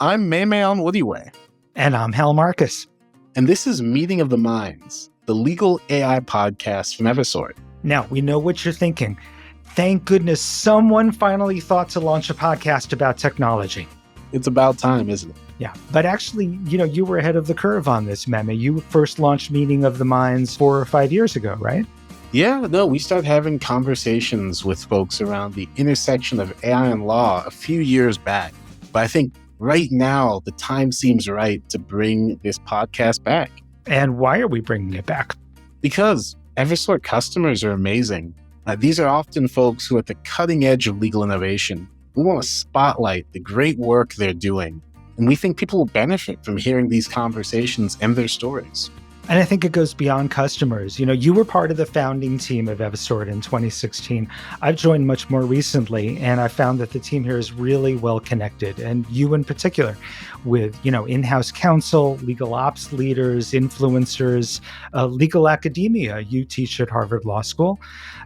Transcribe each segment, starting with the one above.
I'm Meme on Woody Way. And I'm Hal Marcus. And this is Meeting of the Minds, the legal AI podcast from Evisort. Now, we know what you're thinking. Thank goodness someone finally thought to launch a podcast about technology. It's about time, isn't it? Yeah, but actually, you were ahead of the curve on this, Meme. You first launched Meeting of the Minds 4 or 5 years ago, right? Yeah, no, we started having conversations with folks around the intersection of AI and law a few years back. But I think right now, the time seems right to bring this podcast back. And why are we bringing it back? Because Evisort customers are amazing. These are often folks who are at the cutting edge of legal innovation. We want to spotlight the great work they're doing. And we think people will benefit from hearing these conversations and their stories. And I think it goes beyond customers. You were part of the founding team of Evisort in 2016. I've joined much more recently, and I found that the team here is really well connected, and you in particular, with, in-house counsel, legal ops leaders, influencers, legal academia. You teach at Harvard Law School.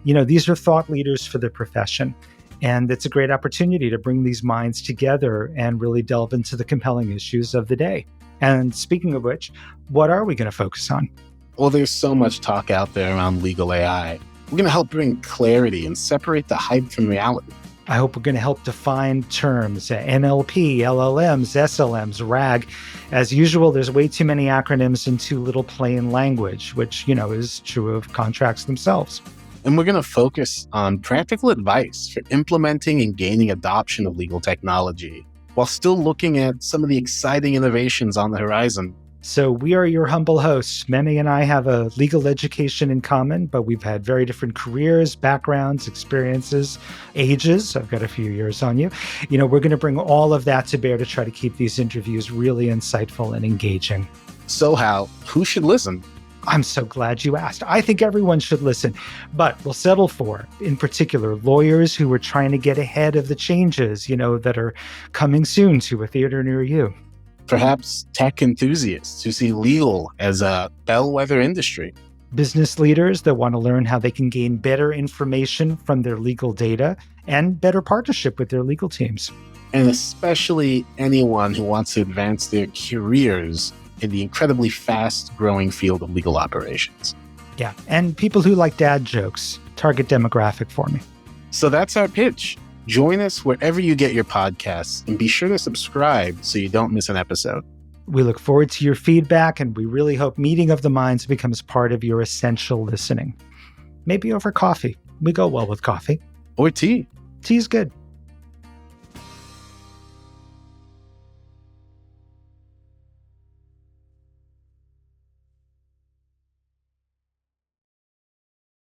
These are thought leaders for the profession. And it's a great opportunity to bring these minds together and really delve into the compelling issues of the day. And speaking of which, what are we going to focus on? Well, there's so much talk out there around legal AI. We're going to help bring clarity and separate the hype from reality. I hope we're going to help define terms, NLP, LLMs, SLMs, RAG. As usual, there's way too many acronyms and too little plain language, which, is true of contracts themselves. And we're going to focus on practical advice for implementing and gaining adoption of legal technology, while still looking at some of the exciting innovations on the horizon. So we are your humble hosts. Meme and I have a legal education in common, but we've had very different careers, backgrounds, experiences, ages. I've got a few years on you. We're going to bring all of that to bear to try to keep these interviews really insightful and engaging. So Hal, who should listen? I'm so glad you asked. I think everyone should listen, but we'll settle for, in particular, lawyers who are trying to get ahead of the changes, that are coming soon to a theater near you. Perhaps tech enthusiasts who see legal as a bellwether industry. Business leaders that want to learn how they can gain better information from their legal data and better partnership with their legal teams. And especially anyone who wants to advance their careers in the incredibly fast-growing field of legal operations. Yeah, and people who like dad jokes. Target demographic for me. So that's our pitch. Join us wherever you get your podcasts, and be sure to subscribe so you don't miss an episode. We look forward to your feedback, and we really hope Meeting of the Minds becomes part of your essential listening. Maybe over coffee. We go well with coffee. Or tea. Tea's good.